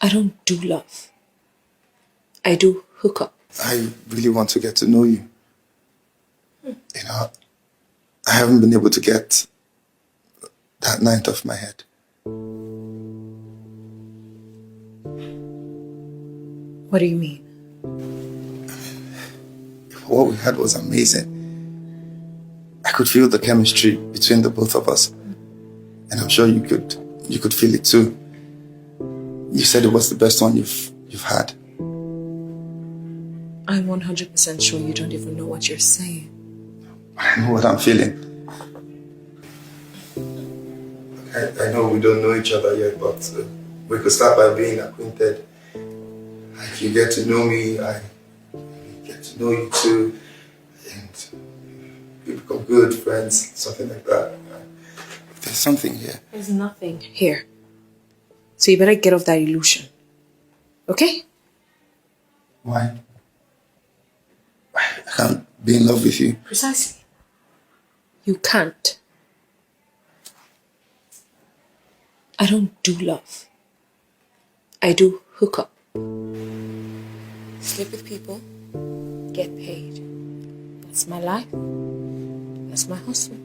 I don't do love. I do hookup. I really want to get to know you. You know, I haven't been able to get that night off my head. What do you mean? What we had was amazing. I could feel the chemistry between the both of us. And I'm sure you could feel it too. You said it was the best one you've had. I'm 100% sure you don't even know what you're saying. I know what I'm feeling. I know we don't know each other yet, but we could start by being acquainted. Like you get to know me, I get to know you too, and we become good friends, something like that. There's something here. There's nothing here. So you better get off that illusion. Okay? Why? I can't be in love with you. Precisely. You can't. I don't do love. I do hookup. Sleep with people, get paid. That's my life. That's my hustle.